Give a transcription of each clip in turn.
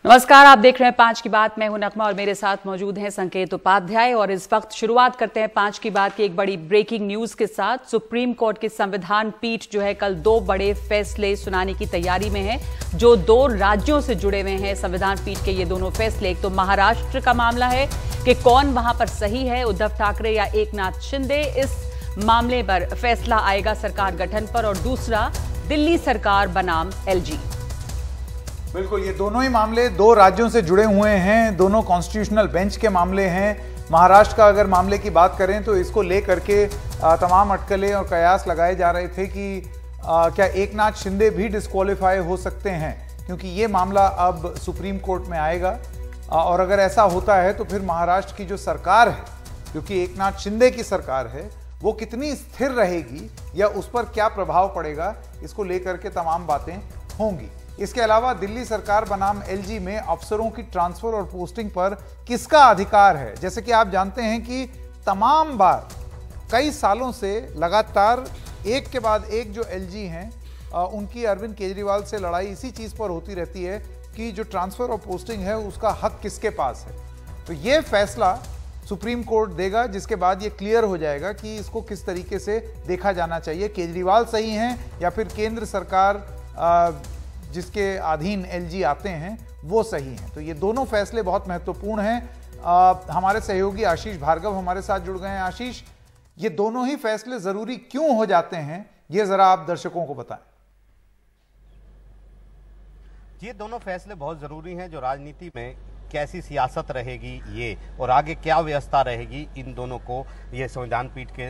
नमस्कार, आप देख रहे हैं 5 की बात। मैं हूं नगमा और मेरे साथ मौजूद हैं संकेत उपाध्याय। और इस वक्त शुरुआत करते हैं 5 की बात की एक बड़ी ब्रेकिंग न्यूज के साथ। सुप्रीम कोर्ट की संविधान पीठ जो है कल 2 बड़े फैसले सुनाने की तैयारी में है, जो 2 राज्यों से जुड़े हुए हैं। संविधान पीठ के ये दोनों फैसले, एक तो महाराष्ट्र का मामला है कि कौन वहां पर सही है, उद्धव ठाकरे या एकनाथ शिंदे, इस मामले पर फैसला आएगा सरकार गठन पर। और दूसरा दिल्ली सरकार बनाम एलजी। बिल्कुल, ये दोनों ही मामले 2 राज्यों से जुड़े हुए हैं, दोनों कॉन्स्टिट्यूशनल बेंच के मामले हैं। महाराष्ट्र का अगर मामले की बात करें तो इसको लेकर के तमाम अटकलें और कयास लगाए जा रहे थे कि क्या एकनाथ शिंदे भी डिस्क्वालीफाई हो सकते हैं, क्योंकि ये मामला अब सुप्रीम कोर्ट में आएगा। और अगर ऐसा होता है तो फिर महाराष्ट्र की जो सरकार है, क्योंकि एकनाथ शिंदे की सरकार है, वो कितनी स्थिर रहेगी या उस पर क्या प्रभाव पड़ेगा, इसको लेकर के तमाम बातें होंगी। इसके अलावा दिल्ली सरकार बनाम एलजी में अफसरों की ट्रांसफर और पोस्टिंग पर किसका अधिकार है। जैसे कि आप जानते हैं कि तमाम बार कई सालों से लगातार एक के बाद एक जो एलजी हैं उनकी अरविंद केजरीवाल से लड़ाई इसी चीज़ पर होती रहती है कि जो ट्रांसफर और पोस्टिंग है उसका हक किसके पास है। तो ये फैसला सुप्रीम कोर्ट देगा, जिसके बाद ये क्लियर हो जाएगा कि इसको किस तरीके से देखा जाना चाहिए। केजरीवाल सही हैं या फिर केंद्र सरकार जिसके अधीन एलजी आते हैं वो सही हैं। तो ये दोनों फैसले बहुत महत्वपूर्ण हैं। हमारे सहयोगी आशीष भार्गव हमारे साथ जुड़ गए हैं। आशीष, ये दोनों ही फैसले जरूरी क्यों हो जाते हैं, ये जरा आप दर्शकों को बताएं। ये दोनों फैसले बहुत जरूरी हैं। जो राजनीति में कैसी सियासत रहेगी ये और आगे क्या व्यवस्था रहेगी, इन दोनों को ये संविधान पीठ के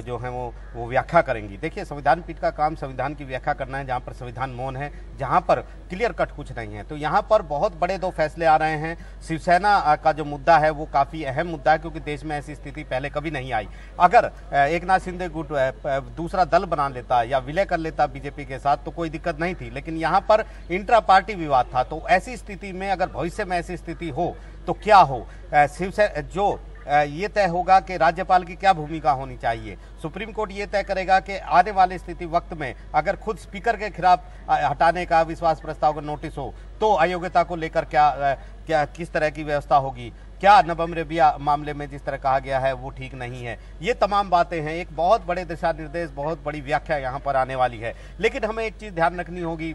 जो है वो व्याख्या करेंगी। देखिए, संविधान पीठ का काम संविधान की व्याख्या करना है, जहाँ पर संविधान मौन है, जहाँ पर क्लियर कट कुछ नहीं है। तो यहाँ पर बहुत बड़े 2 फैसले आ रहे हैं। शिवसेना का जो मुद्दा है वो काफ़ी अहम मुद्दा है, क्योंकि देश में ऐसी स्थिति पहले कभी नहीं आई। अगर एकनाथ शिंदे गुट दूसरा दल बना लेता या विलय कर लेता बीजेपी के साथ तो कोई दिक्कत नहीं थी, लेकिन यहाँ पर इंट्रा पार्टी विवाद था। तो ऐसी स्थिति में अगर भविष्य में ऐसी स्थिति हो तो क्या हो, शिवसेना जो ये तय होगा कि राज्यपाल की क्या भूमिका होनी चाहिए। सुप्रीम कोर्ट ये तय करेगा कि आने वाली स्थिति वक्त में अगर खुद स्पीकर के खिलाफ हटाने का विश्वास प्रस्ताव का नोटिस हो तो अयोग्यता को लेकर क्या किस तरह की व्यवस्था होगी। क्या नवम रेबिया मामले में जिस तरह कहा गया है वो ठीक नहीं है। ये तमाम बातें हैं। एक बहुत बड़े दिशा निर्देश, बहुत बड़ी व्याख्या यहाँ पर आने वाली है। लेकिन हमें एक चीज़ ध्यान रखनी होगी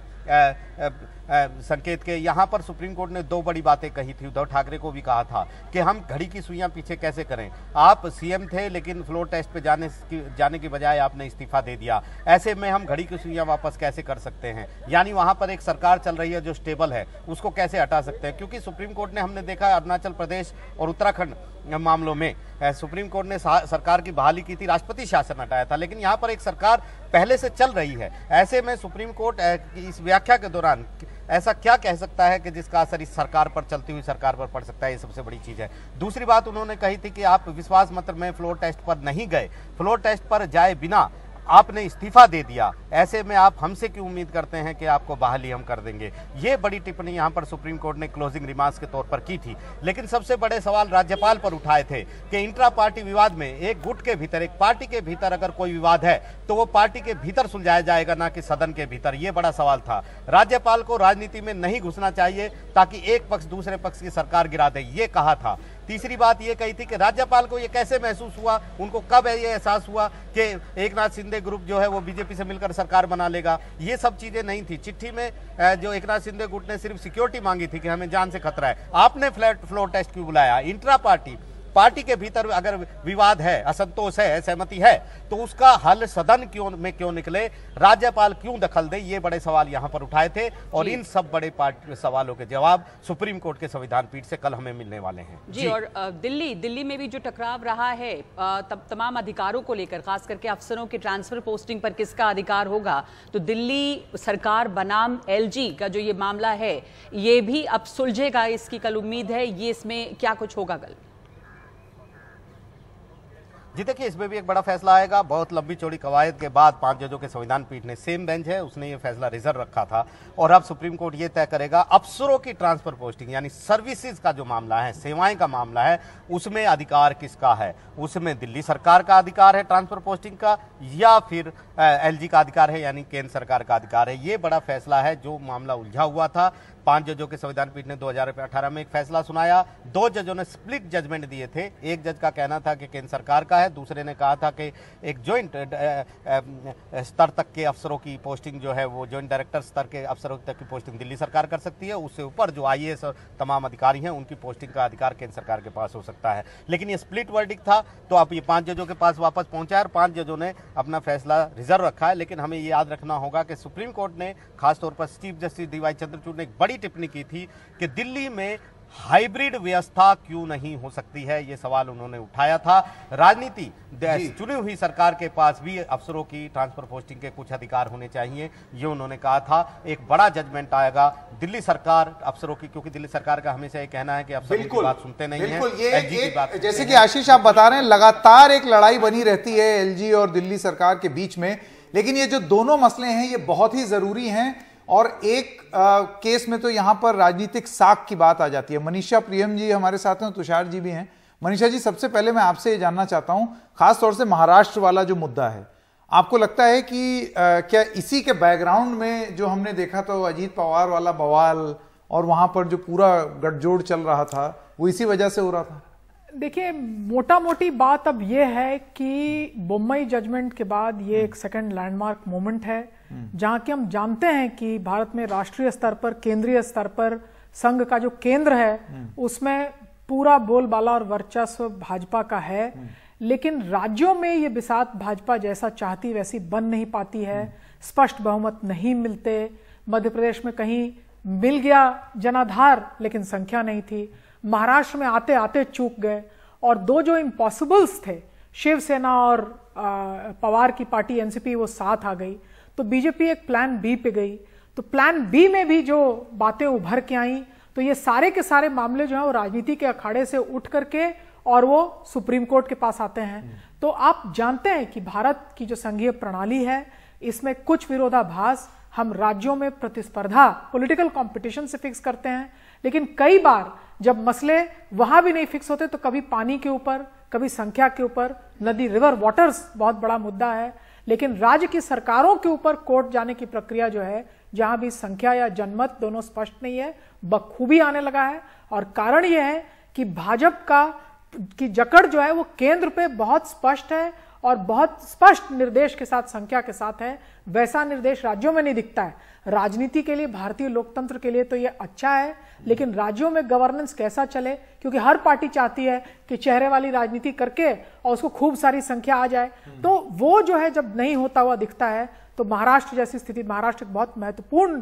संकेत के, यहाँ पर सुप्रीम कोर्ट ने 2 बड़ी बातें कही थी। उद्धव ठाकरे को भी कहा था कि हम घड़ी की सुइयां पीछे कैसे करें। आप सीएम थे लेकिन फ्लोर टेस्ट पे जाने की बजाय आपने इस्तीफा दे दिया। ऐसे में हम घड़ी की सुइयां वापस कैसे कर सकते हैं, यानी वहां पर एक सरकार चल रही है जो स्टेबल है, उसको कैसे हटा सकते हैं। क्योंकि सुप्रीम कोर्ट ने, हमने देखा अरुणाचल प्रदेश और उत्तराखंड मामलों में सुप्रीम कोर्ट ने सरकार की बहाली की थी, राष्ट्रपति शासन हटाया था, लेकिन यहाँ पर एक सरकार पहले से चल रही है। ऐसे में सुप्रीम कोर्ट इस व्याख्या के दौरान ऐसा क्या कह सकता है कि जिसका असर इस सरकार पर, चलती हुई सरकार पर पड़ सकता है। ये सबसे बड़ी चीज़ है। दूसरी बात उन्होंने कही थी कि आप विश्वास मत में फ्लोर टेस्ट पर नहीं गए, फ्लोर टेस्ट पर जाए बिना आपने इस्तीफा दे दिया। ऐसे में आप हमसे क्यों उम्मीद करते हैं कि आपको बहाली हम कर देंगे। ये बड़ी टिप्पणी यहाँ पर सुप्रीम कोर्ट ने क्लोजिंग रिमार्क्स के तौर पर की थी। लेकिन सबसे बड़े सवाल राज्यपाल पर उठाए थे कि इंट्रा पार्टी विवाद में, एक गुट के भीतर, एक पार्टी के भीतर अगर कोई विवाद है तो वो पार्टी के भीतर सुलझाया जाएगा, ना कि सदन के भीतर। ये बड़ा सवाल था। राज्यपाल को राजनीति में नहीं घुसना चाहिए ताकि एक पक्ष दूसरे पक्ष की सरकार गिरा दे, ये कहा था। तीसरी बात ये कही थी कि राज्यपाल को ये कैसे महसूस हुआ, उनको कब ये एहसास हुआ कि एकनाथ शिंदे ग्रुप जो है वो बीजेपी से मिलकर सरकार बना लेगा। ये सब चीजें नहीं थी। चिट्ठी में जो एकनाथ शिंदे गुट ने सिर्फ सिक्योरिटी मांगी थी कि हमें जान से खतरा है। आपने फ्लोर टेस्ट क्यों बुलाया। इंट्रा पार्टी के भीतर अगर विवाद है, असंतोष है, सहमति है, तो उसका हल सदन क्यों निकले, राज्यपाल क्यों दखल दे। ये बड़े सवाल यहाँ पर उठाए थे और इन सब बड़े सवालों के जवाब सुप्रीम कोर्ट के संविधान पीठ से कल हमें मिलने वाले हैं। जी। और दिल्ली में भी जो टकराव रहा है तमाम अधिकारों को लेकर, खास करके अफसरों के ट्रांसफर पोस्टिंग पर किसका अधिकार होगा, तो दिल्ली सरकार बनाम एलजी का जो ये मामला है ये भी अब सुलझेगा, इसकी कल उम्मीद है। ये इसमें क्या कुछ होगा कल? जी देखिए, इसमें भी एक बड़ा फैसला आएगा। बहुत लंबी चौड़ी कवायद के बाद 5 जजों के संविधान पीठ ने, सेम बेंच है, उसने ये फैसला रिजर्व रखा था। और अब सुप्रीम कोर्ट ये तय करेगा अफसरों की ट्रांसफर पोस्टिंग, यानी सर्विसेज का जो मामला है, सेवाएं का मामला है, उसमें अधिकार किसका है। उसमें दिल्ली सरकार का अधिकार है ट्रांसफर पोस्टिंग का, या फिर एलजी का अधिकार है, यानी केंद्र सरकार का अधिकार है। ये बड़ा फैसला है। जो मामला उलझा हुआ था, 5 जजों के संविधान पीठ ने 2018 में एक फैसला सुनाया। 2 जजों ने स्प्लिट जजमेंट दिए थे। एक जज का कहना था कि केंद्र सरकार का है, दूसरे ने कहा था कि एक ज्वाइंट स्तर तक के अफसरों की पोस्टिंग जो है वो ज्वाइंट डायरेक्टर स्तर के अफसरों तक की पोस्टिंग दिल्ली सरकार कर सकती है, उससे ऊपर जो IAS और तमाम अधिकारी हैं उनकी पोस्टिंग का अधिकार केंद्र सरकार के पास हो सकता है। लेकिन ये स्प्लिट वर्डिक्ट था, तो अब ये 5 जजों के पास वापस पहुंचा है और 5 जजों ने अपना फैसला रिजर्व रखा है। लेकिन हमें ये याद रखना होगा कि सुप्रीम कोर्ट ने खासतौर पर चीफ जस्टिस DY चंद्रचूड़ ने एक बड़ी टिप्पणी की थी कि दिल्ली में हाइब्रिड व्यवस्था क्यों नहीं हो सकती है, ये सवाल उन्होंने उठाया था। राजनीति चुनी हुई सरकार के पास भी अफसरों की ट्रांसफर पोस्टिंग के कुछ अधिकार होने चाहिए, ये उन्होंने कहा था। एक बड़ा जजमेंट आएगा दिल्ली सरकार अफसरों की, क्योंकि दिल्ली सरकार का हमेशा ये कहना है कि अफसरों की बात सुनते नहीं हैं, LG की बात। जैसे कि आशीष आप बता रहे हैं, लगातार एक लड़ाई बनी रहती है LG और दिल्ली सरकार के बीच में, लेकिन ये जो दोनों मसले हैं ये बहुत ही जरूरी हैं। और एक केस में तो यहां पर राजनीतिक साख की बात आ जाती है। मनीषा प्रियम जी हमारे साथ हैं, तुषार जी भी हैं। मनीषा जी, सबसे पहले मैं आपसे ये जानना चाहता हूं, खासतौर से महाराष्ट्र वाला जो मुद्दा है, आपको लगता है कि क्या इसी के बैकग्राउंड में जो हमने देखा तो अजीत पवार वाला बवाल और वहां पर जो पूरा गठजोड़ चल रहा था वो इसी वजह से हो रहा था? देखिए, मोटा मोटी बात अब यह है कि बम्बई जजमेंट के बाद ये एक सेकंड लैंडमार्क मोमेंट है, जहां कि हम जानते हैं कि भारत में राष्ट्रीय स्तर पर, केंद्रीय स्तर पर संघ का जो केंद्र है उसमें पूरा बोलबाला और वर्चस्व भाजपा का है। लेकिन राज्यों में ये बिसात भाजपा जैसा चाहती वैसी बन नहीं पाती है, स्पष्ट बहुमत नहीं मिलते। मध्य प्रदेश में कहीं मिल गया जनाधार, लेकिन संख्या नहीं थी। महाराष्ट्र में आते आते चूक गए, और 2 जो इम्पॉसिबल्स थे, शिवसेना और पवार की पार्टी NCP, वो साथ आ गई, तो बीजेपी एक प्लान बी पे गई। तो प्लान बी में भी जो बातें उभर के आई, तो ये सारे के सारे मामले जो है वो राजनीति के अखाड़े से उठ करके और वो सुप्रीम कोर्ट के पास आते हैं। तो आप जानते हैं कि भारत की जो संघीय प्रणाली है, इसमें कुछ विरोधाभास हम राज्यों में प्रतिस्पर्धा, पॉलिटिकल कंपटीशन से फिक्स करते हैं, लेकिन कई बार जब मसले वहां भी नहीं फिक्स होते तो कभी पानी के ऊपर, कभी संख्या के ऊपर, नदी, रिवर वाटर्स बहुत बड़ा मुद्दा है। लेकिन राज्य की सरकारों के ऊपर कोर्ट जाने की प्रक्रिया जो है, जहां भी संख्या या जनमत दोनों स्पष्ट नहीं है, बखूबी आने लगा है। और कारण यह है कि भाजपा की जकड़ जो है वो केंद्र पे बहुत स्पष्ट है और बहुत स्पष्ट निर्देश के साथ, संख्या के साथ है। वैसा निर्देश राज्यों में नहीं दिखता है। राजनीति के लिए, भारतीय लोकतंत्र के लिए तो ये अच्छा है, लेकिन राज्यों में गवर्नेंस कैसा चले, क्योंकि हर पार्टी चाहती है कि चेहरे वाली राजनीति करके और उसको खूब सारी संख्या आ जाए, तो वो जो है जब नहीं होता हुआ दिखता है, तो महाराष्ट्र जैसी स्थिति, महाराष्ट्र एक बहुत महत्वपूर्ण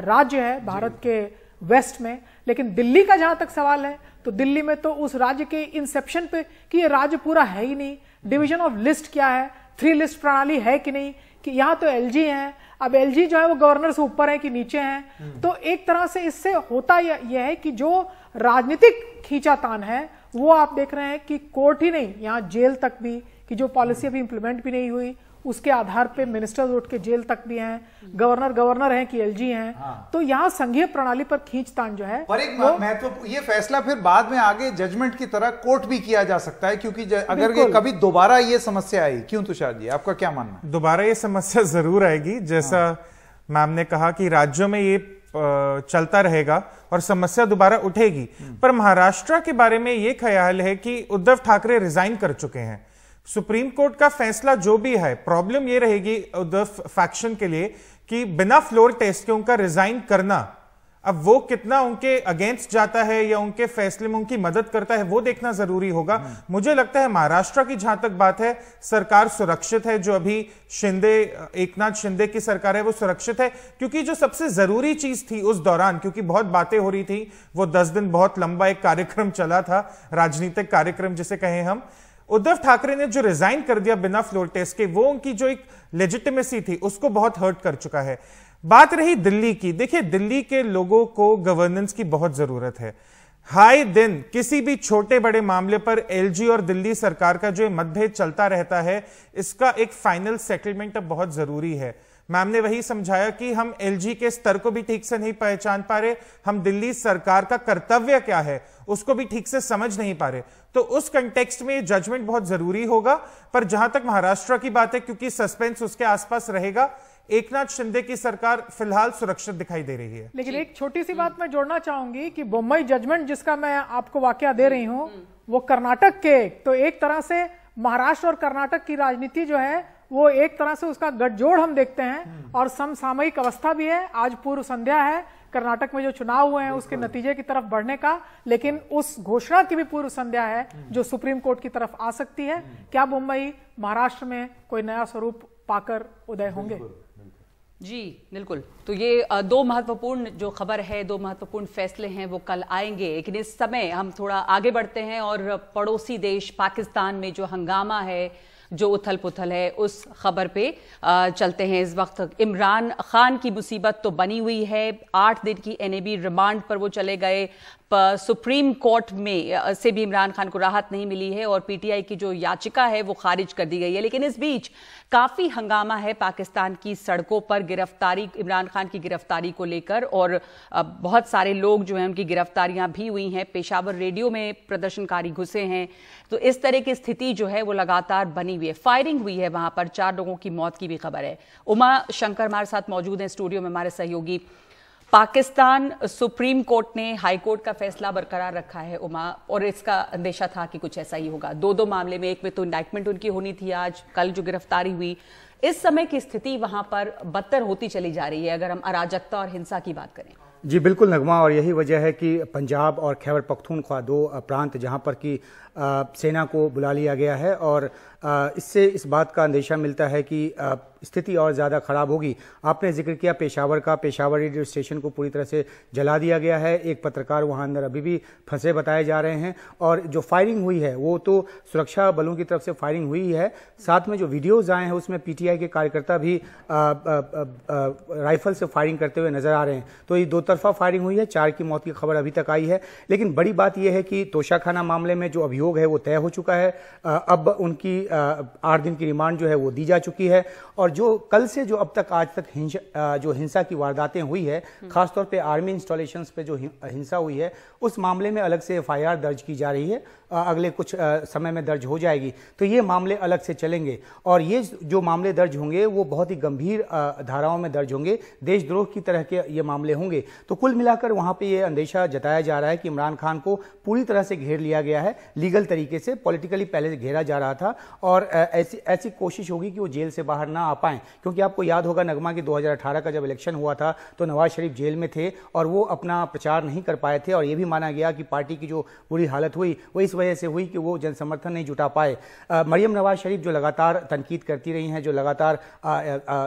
राज्य है भारत के वेस्ट में। लेकिन दिल्ली का जहां तक सवाल है, तो दिल्ली में तो उस राज्य के इंसेप्शन पे कि ये राज्य पूरा है ही नहीं, डिवीजन ऑफ लिस्ट क्या है, 3 लिस्ट प्रणाली है कि नहीं, कि यहाँ तो LG है, अब LG जो है वो गवर्नर से ऊपर है कि नीचे है। तो एक तरह से इससे होता यह है कि जो राजनीतिक खींचातान है वो आप देख रहे हैं कि कोर्ट ही नहीं, यहाँ जेल तक भी, कि जो पॉलिसी अभी इंप्लीमेंट भी नहीं हुई उसके आधार पे मिनिस्टर्स उठ के जेल तक भी हैं, गवर्नर हैं कि LG हैं। तो यहाँ संघीय प्रणाली पर खींचतान जो है, पर एक महत्वपूर्ण ये फैसला फिर बाद में आगे जजमेंट की तरह कोर्ट भी किया जा सकता है, क्योंकि अगर ये कभी दोबारा ये समस्या आई, क्यों तुषार जी, आपका क्या मानना है? दोबारा ये समस्या जरूर आएगी, जैसा मैम ने कहा कि राज्यों में ये चलता रहेगा और समस्या दोबारा उठेगी। पर महाराष्ट्र के बारे में ये ख्याल है कि उद्धव ठाकरे रिजाइन कर चुके हैं। सुप्रीम कोर्ट का फैसला जो भी है, प्रॉब्लम ये रहेगी उद्धव फैक्शन के लिए कि बिना फ्लोर टेस्ट के उनका रिजाइन करना, अब वो कितना उनके अगेंस्ट जाता है या उनके फैसले में उनकी मदद करता है, वो देखना जरूरी होगा। मुझे लगता है महाराष्ट्र की जहां तक बात है, सरकार सुरक्षित है। जो अभी एकनाथ शिंदे की सरकार है वो सुरक्षित है, क्योंकि जो सबसे जरूरी चीज थी उस दौरान, क्योंकि बहुत बातें हो रही थी, वो 10 दिन बहुत लंबा एक कार्यक्रम चला था, राजनीतिक कार्यक्रम जिसे कहें हम। उद्धव ठाकरे ने जो रिजाइन कर दिया बिना फ्लोर टेस्ट के, वो उनकी जो एक लेजिटिमेसी थी उसको बहुत हर्ट कर चुका है। बात रही दिल्ली की, देखिए दिल्ली के लोगों को गवर्नेंस की बहुत जरूरत है। हाई दिन किसी भी छोटे बड़े मामले पर LG और दिल्ली सरकार का जो मतभेद चलता रहता है, इसका एक फाइनल सेटलमेंट अब बहुत जरूरी है। मैम ने वही समझाया कि हम LG के स्तर को भी ठीक से नहीं पहचान पा रहे, हम दिल्ली सरकार का कर्तव्य क्या है उसको भी ठीक से समझ नहीं पा रहे। तो उस कंटेक्स्ट में जजमेंट बहुत जरूरी होगा। पर जहां तक महाराष्ट्र की बात है, क्योंकि सस्पेंस उसके आसपास रहेगा एकनाथ शिंदे की सरकार फिलहाल सुरक्षित दिखाई दे रही है। लेकिन एक छोटी सी बात मैं जोड़ना चाहूंगी कि बम्बई जजमेंट जिसका मैं आपको वाकया दे रही हूं, वो कर्नाटक के, तो एक तरह से महाराष्ट्र और कर्नाटक की राजनीति जो है वो एक तरह से उसका गठजोड़ हम देखते हैं, और समसामयिक अवस्था भी है। आज पूर्व संध्या है कर्नाटक में जो चुनाव हुए हैं उसके नतीजे की तरफ बढ़ने का, लेकिन उस घोषणा की भी पूर्व संध्या है जो सुप्रीम कोर्ट की तरफ आ सकती है। क्या मुंबई महाराष्ट्र में कोई नया स्वरूप पाकर उदय होंगे? जी बिल्कुल। तो ये दो महत्वपूर्ण जो खबर है, दो महत्वपूर्ण फैसले हैं वो कल आएंगे, लेकिन इस समय हम थोड़ा आगे बढ़ते हैं और पड़ोसी देश पाकिस्तान में जो हंगामा है, जो उथल पुथल है, उस खबर पे चलते हैं। इस वक्त इमरान खान की मुसीबत तो बनी हुई है। 8 दिन की एनएबी रिमांड पर वो चले गए, सुप्रीम कोर्ट में से भी इमरान खान को राहत नहीं मिली है और पीटीआई की जो याचिका है वो खारिज कर दी गई है। लेकिन इस बीच काफी हंगामा है पाकिस्तान की सड़कों पर गिरफ्तारी, इमरान खान की गिरफ्तारी को लेकर, और बहुत सारे लोग जो हैं उनकी गिरफ्तारियां भी हुई हैं। पेशावर रेडियो में प्रदर्शनकारी घुसे हैं, तो इस तरह की स्थिति जो है वो लगातार बनी हुई है। फायरिंग हुई है वहां पर, 4 लोगों की मौत की भी खबर है। उमा शंकर हमारे साथ मौजूद हैं स्टूडियो में, हमारे सहयोगी। पाकिस्तान सुप्रीम कोर्ट ने हाई कोर्ट का फैसला बरकरार रखा है उमा, और इसका अंदेशा था कि कुछ ऐसा ही होगा। 2 मामले में, एक में तो इंडाइटमेंट उनकी होनी थी, आज कल जो गिरफ्तारी हुई। इस समय की स्थिति वहां पर बदतर होती चली जा रही है अगर हम अराजकता और हिंसा की बात करें। जी बिल्कुल नगमा, और यही वजह है कि पंजाब और खैबर पख्तूनख्वा 2 प्रांत जहां पर कि सेना को बुला लिया गया है, और इससे इस बात का अंदेशा मिलता है कि स्थिति और ज़्यादा खराब होगी। आपने जिक्र किया पेशावर का, पेशावर रेडियो स्टेशन को पूरी तरह से जला दिया गया है। एक पत्रकार वहां अंदर अभी भी फंसे बताए जा रहे हैं, और जो फायरिंग हुई है वो तो सुरक्षा बलों की तरफ से फायरिंग हुई है। साथ में जो वीडियोज़ आए हैं उसमें पीटीआई के कार्यकर्ता भी राइफल से फायरिंग करते हुए नजर आ रहे हैं। तो ये 2 तरफा फायरिंग हुई है। 4 की मौत की खबर अभी तक आई है। लेकिन बड़ी बात यह है कि तोशाखाना मामले में जो अभियोग है वो तय हो चुका है। अब उनकी 8 दिन की रिमांड जो है वो दी जा चुकी है, और जो कल से जो अब तक आज तक जो हिंसा की वारदातें हुई है, खासतौर पे आर्मी इंस्टॉलेशंस पे जो हिंसा हुई है, उस मामले में अलग से एफआईआर दर्ज की जा रही है। अगले कुछ समय में दर्ज हो जाएगी। तो ये मामले अलग से चलेंगे, और ये जो मामले दर्ज होंगे वो बहुत ही गंभीर धाराओं में दर्ज होंगे, देशद्रोह की तरह के ये मामले होंगे। तो कुल मिलाकर वहां पे ये अंदेशा जताया जा रहा है कि इमरान खान को पूरी तरह से घेर लिया गया है, लीगल तरीके से, पॉलिटिकली पहले घेरा जा रहा था, और ऐसी कोशिश होगी कि वो जेल से बाहर ना आ पाए। क्योंकि आपको याद होगा नगमा कि 2018 का जब इलेक्शन हुआ था तो नवाज शरीफ जेल में थे और वो अपना प्रचार नहीं कर पाए थे, और ये भी माना गया कि पार्टी की जो बुरी हालत हुई वो इस वजह से हुई कि वो जन समर्थन नहीं जुटा पाए। मरियम नवाज शरीफ जो लगातार तनकीद करती रही हैं, जो लगातार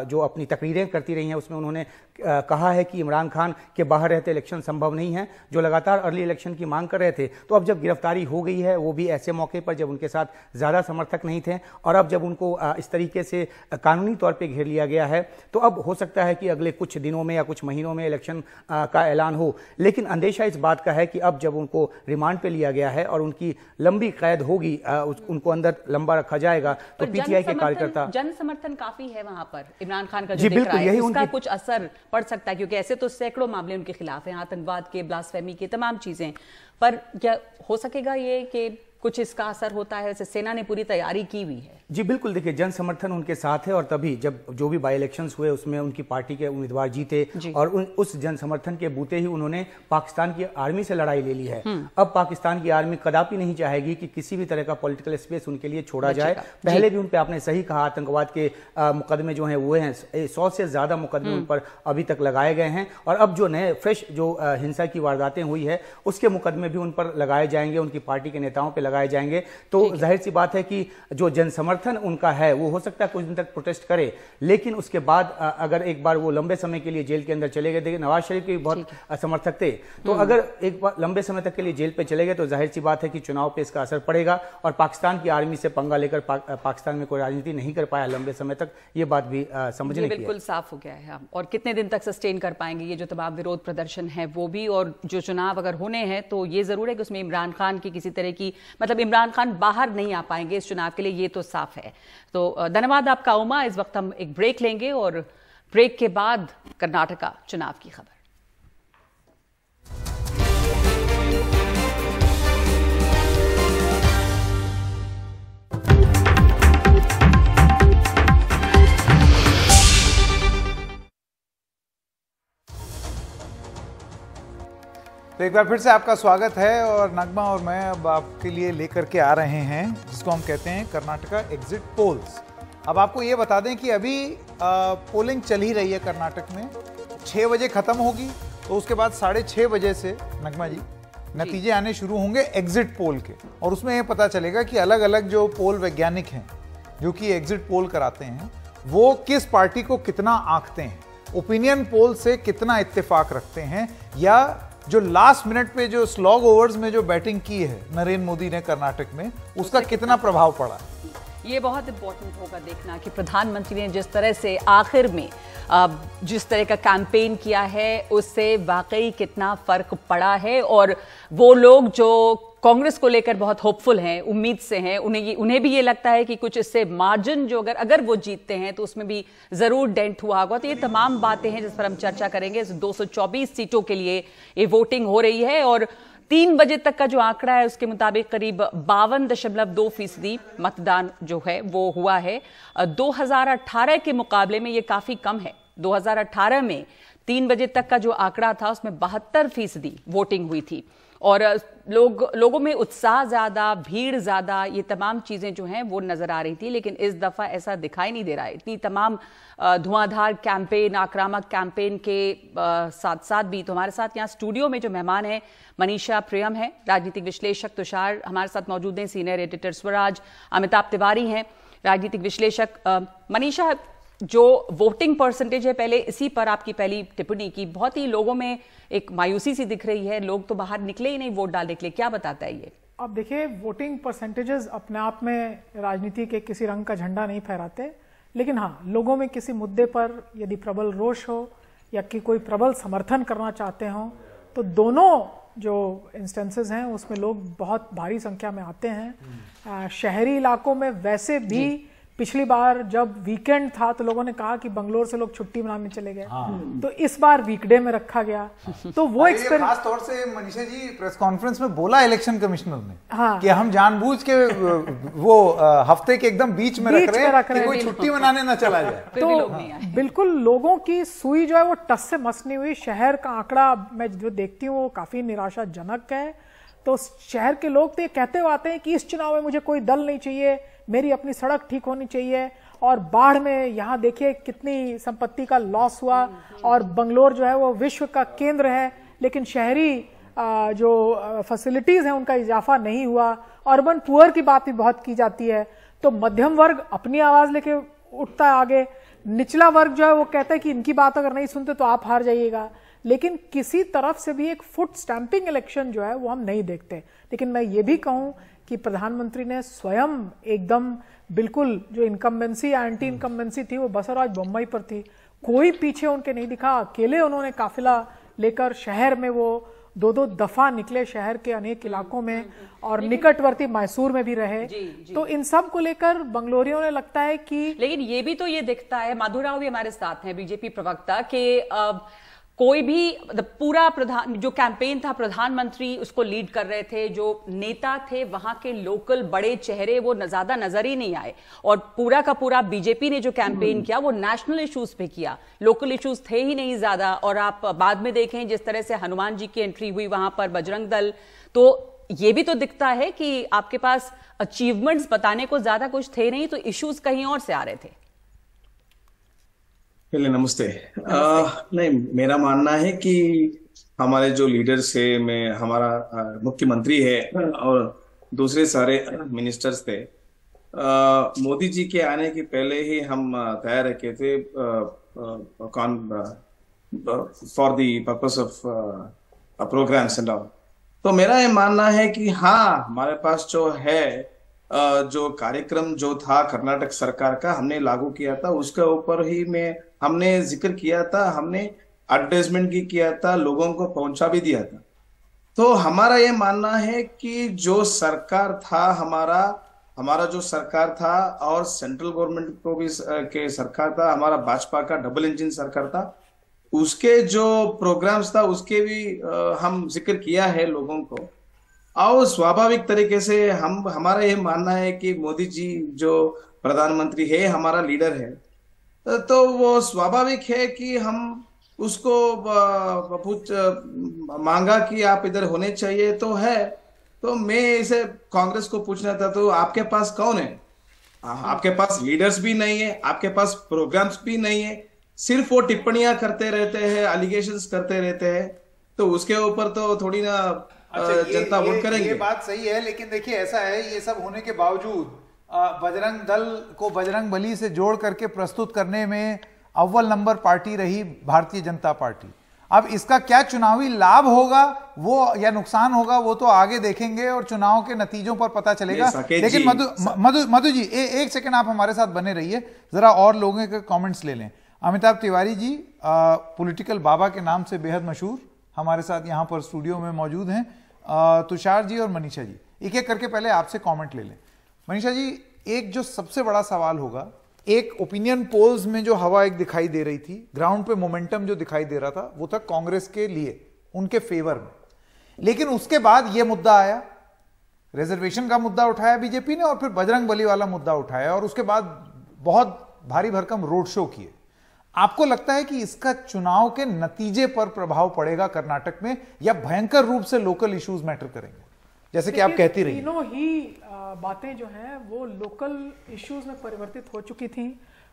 जो अपनी तकरीरें करती रही हैं, उसमें उन्होंने कहा है कि इमरान खान के बाहर रहते इलेक्शन संभव नहीं है, जो लगातार अर्ली इलेक्शन की मांग कर रहे थे। तो अब जब गिरफ्तारी हो गई है, वो भी ऐसे मौके पर जब उनके साथ ज़्यादा समर्थक नहीं थे, और अब जब उनको इस तरीके से कानूनी तौर पे घेर लिया गया है, तो अब हो सकता है कि अगले कुछ दिनों में या कुछ महीनों में इलेक्शन का ऐलान हो। लेकिन अंदेशा इस बात का है कि अब जब उनको रिमांड पे लिया गया है और उनकी लंबी कैद होगी, उनको अंदर लंबा रखा जाएगा, तो पीटीआई के कार्यकर्ता, जन समर्थन काफी है वहां पर इमरान खान का, जी बिल्कुल, यही उसका कुछ असर पड़ सकता है, क्योंकि ऐसे तो सैकड़ों मामले उनके खिलाफ हैं, आतंकवाद के, ब्लास्फेमी के, तमाम चीजें। पर क्या हो सकेगा ये कि कुछ इसका असर होता है? वैसे सेना ने पूरी तैयारी की हुई है। जी बिल्कुल, देखिए जन समर्थन उनके साथ है, और तभी जब जो भी बाई इलेक्शंस हुए उसमें उनकी पार्टी के उम्मीदवार जीते, और उस जन समर्थन के बूते ही उन्होंने पाकिस्तान की आर्मी से लड़ाई ले ली है। अब पाकिस्तान की आर्मी कदापि नहीं चाहेगी कि किसी भी तरह का पॉलिटिकल स्पेस उनके लिए छोड़ा जाए। पहले भी उन पे आपने सही कहा, आतंकवाद के मुकदमे जो हैं वो हैं, 100 से ज्यादा मुकदमे उन पर अभी तक लगाए गए हैं, और अब जो नए फ्रेश जो हिंसा की वारदातें हुई है उसके मुकदमे भी उन पर लगाए जाएंगे, उनकी पार्टी के नेताओं पर लगाए जाएंगे। तो जाहिर सी बात है कि जो जन समर्थन उनका है वो हो सकता है कुछ दिन तक प्रोटेस्ट करे, लेकिन उसके बाद अगर एक बार वो लंबे समय के लिए जेल के अंदर चले गए, देखिए नवाज शरीफ के बहुत समर्थक थे, तो अगर एक बार लंबे समय तक के लिए जेल पे चले गए तो जाहिर सी बात है कि चुनाव पे इसका असर पड़ेगा, और पाकिस्तान की आर्मी से पंगा लेकर पाकिस्तान में कोई राजनीति नहीं कर पाया लंबे समय तक, ये बात भी समझने की बिल्कुल साफ हो गया है। और कितने दिन तक सस्टेन कर पाएंगे ये जो तमाम विरोध प्रदर्शन है वो भी, और जो चुनाव अगर होने हैं तो ये जरूर है कि उसमें इमरान खान की किसी तरह की, मतलब इमरान खान बाहर नहीं आ पाएंगे इस चुनाव के लिए, ये तो साफ है। तो धन्यवाद आपका उमा। इस वक्त हम एक ब्रेक लेंगे, और ब्रेक के बाद कर्नाटका चुनाव की खबर। तो एक बार फिर से आपका स्वागत है और नगमा और मैं अब आपके लिए लेकर के आ रहे हैं जिसको हम कहते हैं कर्नाटका एग्जिट पोल्स। अब आपको ये बता दें कि अभी पोलिंग चल ही रही है कर्नाटक में, 6 बजे खत्म होगी, तो उसके बाद 6:30 बजे से नगमा जी नतीजे आने शुरू होंगे एग्जिट पोल के, और उसमें ये पता चलेगा कि अलग अलग जो पोल वैज्ञानिक हैं जो कि एग्जिट पोल कराते हैं वो किस पार्टी को कितना आंकते हैं, ओपिनियन पोल से कितना इत्तेफाक रखते हैं, या जो लास्ट मिनट पे जो स्लॉग ओवर्स में जो बैटिंग की है नरेंद्र मोदी ने कर्नाटक में, उसका कितना प्रभाव पड़ा। ये बहुत इंपॉर्टेंट होगा देखना कि प्रधानमंत्री ने जिस तरह से आखिर में जिस तरह का कैंपेन किया है उससे वाकई कितना फर्क पड़ा है, और वो लोग जो कांग्रेस को लेकर बहुत होपफुल हैं, उम्मीद से हैं, उन्हें भी ये लगता है कि कुछ इससे मार्जिन जो अगर वो जीतते हैं तो उसमें भी जरूर डेंट हुआ होगा। तो ये तमाम बातें हैं जिस पर हम चर्चा करेंगे। 224 सीटों के लिए ये वोटिंग हो रही है और 3 बजे तक का जो आंकड़ा है उसके मुताबिक करीब 52.2% मतदान जो है वो हुआ है। 2018 के मुकाबले में ये काफी कम है। 2018 में 3 बजे तक का जो आंकड़ा था उसमें 72% वोटिंग हुई थी, और लोगों में उत्साह ज्यादा, भीड़ ज्यादा, ये तमाम चीजें जो हैं वो नजर आ रही थी। लेकिन इस दफा ऐसा दिखाई नहीं दे रहा है। इतनी तमाम धुआंधार कैंपेन, आक्रामक कैंपेन के साथ साथ भी तो हमारे साथ यहाँ स्टूडियो में जो मेहमान हैं, मनीषा प्रियम है, राजनीतिक विश्लेषक, तुषार हमारे साथ मौजूद हैं, सीनियर एडिटर स्वराज, अमिताभ तिवारी हैं, राजनीतिक विश्लेषक। मनीषा, जो वोटिंग परसेंटेज है, पहले इसी पर आपकी पहली टिप्पणी की, बहुत ही लोगों में एक मायूसी सी दिख रही है, लोग तो बाहर निकले ही नहीं वोट डालने के लिए, क्या बताता है ये? अब देखिए, वोटिंग परसेंटेजेस अपने आप में राजनीति के किसी रंग का झंडा नहीं फहराते, लेकिन हाँ, लोगों में किसी मुद्दे पर यदि प्रबल रोष हो या कि कोई प्रबल समर्थन करना चाहते हो तो दोनों जो इंस्टेंसेस हैं उसमें लोग बहुत भारी संख्या में आते हैं। शहरी इलाकों में वैसे भी पिछली बार जब वीकेंड था तो लोगों ने कहा कि बंगलोर से लोग छुट्टी मनाने चले गए, तो इस बार वीकडे में रखा गया। तो वो एक्सपीरियंस खास तौर से मनीषा जी प्रेस कॉन्फ्रेंस में बोला इलेक्शन कमिश्नर ने कि हम जानबूझ के वो हफ्ते के एकदम बीच में रख रहे हैं कि कोई छुट्टी मनाने ना चला जाए। तो बिल्कुल लोगों की सुई जो है वो टस से मस नहीं हुई। शहर का आंकड़ा मैं जो देखती हूँ वो काफी निराशाजनक है। तो शहर के लोग तो ये कहते हुए आते हैं कि इस चुनाव में मुझे कोई दल नहीं चाहिए, मेरी अपनी सड़क ठीक होनी चाहिए, और बाढ़ में यहाँ देखिए कितनी संपत्ति का लॉस हुआ, और बंगलोर जो है वो विश्व का केंद्र है लेकिन शहरी जो फैसिलिटीज हैं उनका इजाफा नहीं हुआ। अर्बन पुअर की बात भी बहुत की जाती है। तो मध्यम वर्ग अपनी आवाज लेके उठता है आगे, निचला वर्ग जो है वो कहता है कि इनकी बात अगर नहीं सुनते तो आप हार जाइएगा। लेकिन किसी तरफ से भी एक फुट स्टैंपिंग इलेक्शन जो है वो हम नहीं देखते। लेकिन मैं ये भी कहूं कि प्रधानमंत्री ने स्वयं एकदम बिल्कुल जो इनकम्बेंसी या एंटी इनकम्बेंसी थी वो बसवराज बोम्मई पर थी, कोई पीछे उनके नहीं दिखा। अकेले उन्होंने काफिला लेकर शहर में वो 2-2 दफा निकले, शहर के अनेक इलाकों में, और निकटवर्ती मैसूर में भी रहे। तो इन सब को लेकर बंगलोरियों ने लगता है कि, लेकिन ये भी तो ये दिखता है, माधुराव भी हमारे साथ हैं, बीजेपी प्रवक्ता, के कोई भी पूरा जो कैंपेन था प्रधानमंत्री उसको लीड कर रहे थे, जो नेता थे वहां के लोकल बड़े चेहरे वो ज्यादा नजर ही नहीं आए, और पूरा का पूरा बीजेपी ने जो कैंपेन किया वो नेशनल इश्यूज पे किया, लोकल इश्यूज थे ही नहीं ज्यादा। और आप बाद में देखें जिस तरह से हनुमान जी की एंट्री हुई वहां पर, बजरंग दल, तो ये भी तो दिखता है कि आपके पास अचीवमेंट्स बताने को ज्यादा कुछ थे नहीं, तो इश्यूज कहीं और से आ रहे थे। पहले नमस्ते। नहीं, मेरा मानना है कि हमारे जो लीडर्स है, में हमारा मुख्यमंत्री है और दूसरे सारे मिनिस्टर्स थे, मोदी जी के आने के पहले ही हम तैयार रखे थे for the purpose of programs and all. तो मेरा ये मानना है कि हाँ, हमारे पास जो है जो कार्यक्रम जो था कर्नाटक सरकार का हमने लागू किया था, उसके ऊपर ही हमने जिक्र किया था, हमने एडवर्टाइजमेंट भी किया था, लोगों को पहुंचा भी दिया था। तो हमारा ये मानना है कि जो सरकार था, हमारा जो सरकार था और सेंट्रल गवर्नमेंट को भी के सरकार था, हमारा भाजपा का डबल इंजन सरकार था, उसके जो प्रोग्राम्स था उसके भी हम जिक्र किया है लोगों को। और स्वाभाविक तरीके से हमारा ये मानना है कि मोदी जी जो प्रधानमंत्री है, हमारा लीडर है, तो वो स्वाभाविक है कि हम उसको मांगा कि आप इधर होने चाहिए तो है। तो मैं इसे कांग्रेस को पूछना था, तो आपके पास कौन है? आपके पास लीडर्स भी नहीं है, आपके पास प्रोग्राम्स भी नहीं है, सिर्फ वो टिप्पणियां करते रहते हैं, एलिगेशंस करते रहते हैं। तो उसके ऊपर तो थोड़ी ना जनता वोट करेंगे। ये बात सही है, लेकिन देखिए ऐसा है, ये सब होने के बावजूद बजरंग दल को बजरंग बली से जोड़ करके प्रस्तुत करने में अव्वल नंबर पार्टी रही भारतीय जनता पार्टी। अब इसका क्या चुनावी लाभ होगा वो या नुकसान होगा वो तो आगे देखेंगे और चुनाव के नतीजों पर पता चलेगा। लेकिन मधु जी एक सेकंड आप हमारे साथ बने रहिए, जरा और लोगों के कमेंट्स ले लें। अमिताभ तिवारी जी पॉलिटिकल बाबा के नाम से बेहद मशहूर, हमारे साथ यहाँ पर स्टूडियो में मौजूद हैं। तुषार जी और मनीषा जी, एक एक करके पहले आपसे कमेंट ले लें। मनीषा जी, एक जो सबसे बड़ा सवाल होगा, एक ओपिनियन पोल्स में जो हवा एक दिखाई दे रही थी, ग्राउंड पे मोमेंटम जो दिखाई दे रहा था वो था कांग्रेस के लिए, उनके फेवर में। लेकिन उसके बाद ये मुद्दा आया, रिजर्वेशन का मुद्दा उठाया बीजेपी ने और फिर बजरंग बली वाला मुद्दा उठाया और उसके बाद बहुत भारी भरकम रोड शो किए। आपको लगता है कि इसका चुनाव के नतीजे पर प्रभाव पड़ेगा कर्नाटक में, या भयंकर रूप से लोकल इश्यूज मैटर करेंगे जैसे कि आप कहती रही? तीनों ही बातें जो हैं वो लोकल इश्यूज में परिवर्तित हो चुकी थी।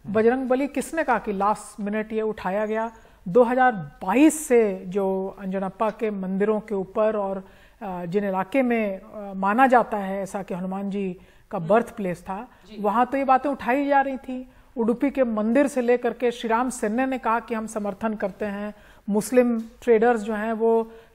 बजरंग बली किसने कहा कि लास्ट मिनट ये उठाया गया? 2022 से जो अंजनप्पा के मंदिरों के ऊपर और जिन इलाके में माना जाता है ऐसा कि हनुमान जी का बर्थ प्लेस था, वहां तो ये बातें उठाई जा रही थी। उडुपी के मंदिर से लेकर के श्रीराम सेन्ने ने कहा कि हम समर्थन करते हैं। मुस्लिम ट्रेडर्स जो हैं वो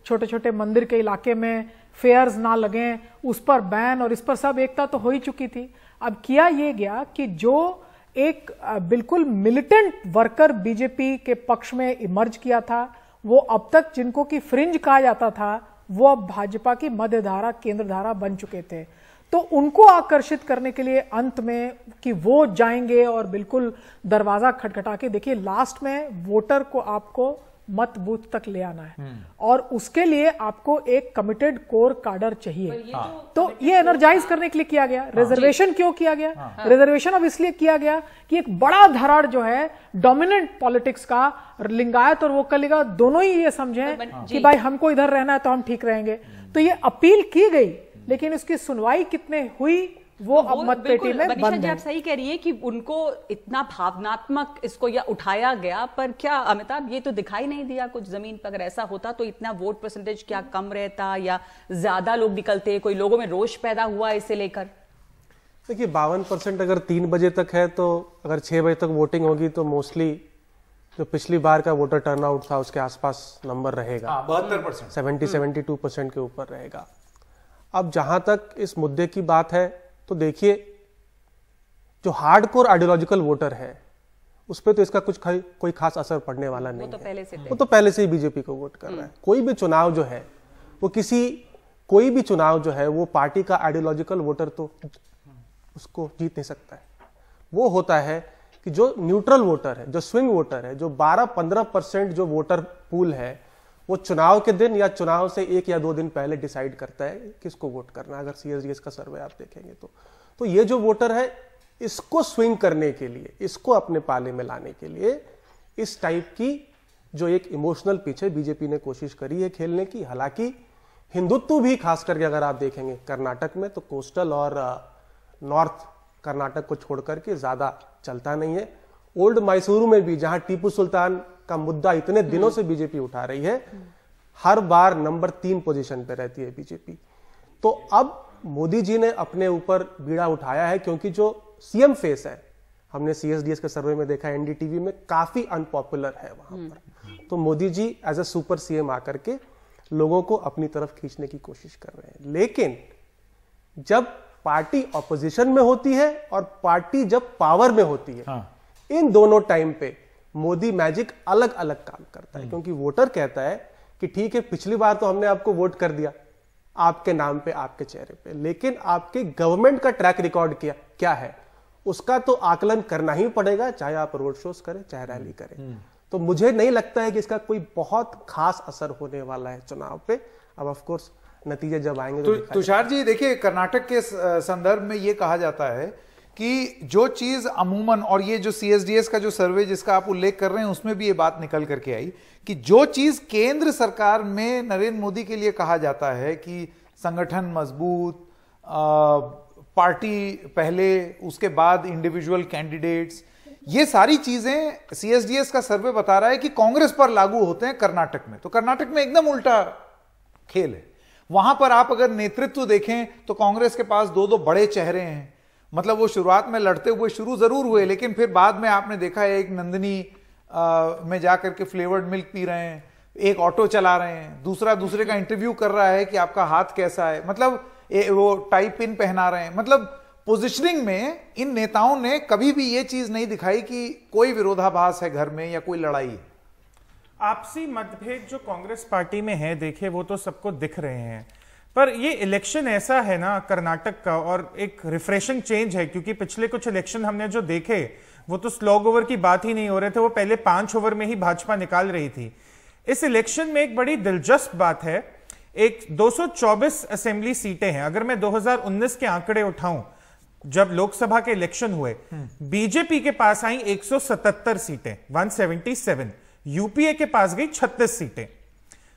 छोटे छोटे मंदिर के इलाके में फेयर्स ना लगें, उस पर बैन, और इस पर सब एकता तो हो ही चुकी थी। अब किया ये गया कि जो एक बिल्कुल मिलिटेंट वर्कर बीजेपी के पक्ष में इमर्ज किया था, वो अब तक जिनको कि फ्रिंज कहा जाता था, वो अब भाजपा की मध्य धारा, केंद्र धारा बन चुके थे। तो उनको आकर्षित करने के लिए अंत में कि वो जाएंगे और बिल्कुल दरवाजा खटखटा के, देखिए लास्ट में वोटर को आपको मत बूथ तक ले आना है और उसके लिए आपको एक कमिटेड कोर काडर चाहिए। तो ये एनर्जाइज करने के लिए किया गया। रिजर्वेशन क्यों किया गया? रिजर्वेशन अब इसलिए किया गया कि एक बड़ा धराड़ जो है डोमिनेंट पॉलिटिक्स का, लिंगायत और वोकलिगा दोनों ही ये समझें कि भाई हमको इधर रहना है तो हम ठीक रहेंगे। तो ये अपील की गई, लेकिन उसकी सुनवाई कितने हुई वो अब मतपेटी में बंद है। आप सही कह रही है कि उनको इतना भावनात्मक इसको या उठाया गया, पर क्या अमिताभ ये तो दिखाई नहीं दिया कुछ जमीन पर? अगर ऐसा होता तो इतना वोट परसेंटेज क्या कम रहता या ज्यादा लोग निकलते? कोई लोगों में रोष पैदा हुआ इसे लेकर? देखिए 52% अगर 3 बजे तक है, तो अगर 6 बजे तक वोटिंग होगी तो मोस्टली जो पिछली बार का वोटर टर्नआउट था उसके आसपास नंबर रहेगा। 72%, 72% के ऊपर रहेगा। अब जहां तक इस मुद्दे की बात है, तो देखिए जो हार्डकोर आइडियोलॉजिकल वोटर है उस पर तो इसका कुछ कोई खास असर पड़ने वाला नहीं है। वो तो पहले से ही बीजेपी को वोट कर रहा है। कोई भी चुनाव जो है वो कोई भी चुनाव जो है वो पार्टी का आइडियोलॉजिकल वोटर तो उसको जीत नहीं सकता है। वो होता है कि जो न्यूट्रल वोटर है, जो स्विंग वोटर है, जो 12-15% जो वोटर पूल है, वो चुनाव के दिन या चुनाव से 1 या 2 दिन पहले डिसाइड करता है किसको वोट करना। अगर सीएसडीएस का सर्वे आप देखेंगे तो ये जो वोटर है, इसको स्विंग करने के लिए, इसको अपने पाले में लाने के लिए इस टाइप की जो एक इमोशनल पिच है, बीजेपी ने कोशिश करी है खेलने की। हालांकि हिंदुत्व भी खास करके अगर आप देखेंगे कर्नाटक में, तो कोस्टल और नॉर्थ कर्नाटक को छोड़कर के ज्यादा चलता नहीं है। ओल्ड मैसूरू में भी, जहां टीपू सुल्तान का मुद्दा इतने दिनों से बीजेपी उठा रही है, हर बार नंबर 3 पोजीशन पे रहती है बीजेपी। तो अब मोदी जी ने अपने ऊपर बीड़ा उठाया है, क्योंकि जो सीएम फेस है, हमने सीएसडीएस के सर्वे में देखा, एनडीटीवी में काफी अनपॉपुलर है वहां पर। तो Modi ji as a super CM आकर के लोगों को अपनी तरफ खींचने की कोशिश कर रहे हैं। लेकिन जब पार्टी ऑपोजिशन में होती है और पार्टी जब पावर में होती है, इन दोनों टाइम पे मोदी मैजिक अलग अलग काम करता है। क्योंकि वोटर कहता है कि ठीक है, पिछली बार तो हमने आपको वोट कर दिया आपके नाम पे, आपके चेहरे पे, लेकिन आपके गवर्नमेंट का ट्रैक रिकॉर्ड क्या है उसका तो आकलन करना ही पड़ेगा, चाहे आप रोड शोज करें, चाहे रैली करें। तो मुझे नहीं लगता है कि इसका कोई बहुत खास असर होने वाला है चुनाव पे। अब ऑफ कोर्स नतीजे जब आएंगे तो तुषार जी देखिए, कर्नाटक के संदर्भ में यह कहा जाता है कि जो चीज अमूमन, और ये जो CSDS का जो सर्वे जिसका आप उल्लेख कर रहे हैं उसमें भी ये बात निकल करके आई कि जो चीज केंद्र सरकार में नरेंद्र मोदी के लिए कहा जाता है कि संगठन मजबूत, पार्टी पहले, उसके बाद इंडिविजुअल कैंडिडेट्स, ये सारी चीजें CSDS का सर्वे बता रहा है कि कांग्रेस पर लागू होते हैं कर्नाटक में। तो कर्नाटक में एकदम उल्टा खेल है। वहां पर आप अगर नेतृत्व देखें तो कांग्रेस के पास दो दो बड़े चेहरे हैं। मतलब वो शुरुआत में लड़ते हुए शुरू जरूर हुए, लेकिन फिर बाद में आपने देखा है एक नंदिनी में जाकर के फ्लेवर्ड मिल्क पी रहे हैं, एक ऑटो चला रहे हैं, दूसरा दूसरे का इंटरव्यू कर रहा है कि आपका हाथ कैसा है, मतलब वो टाई पिन पहना रहे हैं। मतलब पोजिशनिंग में इन नेताओं ने कभी भी ये चीज नहीं दिखाई कि कोई विरोधाभास है घर में या कोई लड़ाई है। आपसी मतभेद जो कांग्रेस पार्टी में है, देखिए वो तो सबको दिख रहे हैं, पर ये इलेक्शन ऐसा है ना कर्नाटक का, और एक रिफ्रेशिंग चेंज है, क्योंकि पिछले कुछ इलेक्शन हमने जो देखे वो तो स्लॉग ओवर की बात ही नहीं हो रहे थे, वो पहले 5 ओवर में ही भाजपा निकाल रही थी। इस इलेक्शन में एक बड़ी दिलचस्प बात है, एक 224 असेंबली सीटें हैं। अगर मैं 2019 के आंकड़े उठाऊं, जब लोकसभा के इलेक्शन हुए, बीजेपी के पास आई 177 सीटें, 177, यूपीए के पास गई 36 सीटें।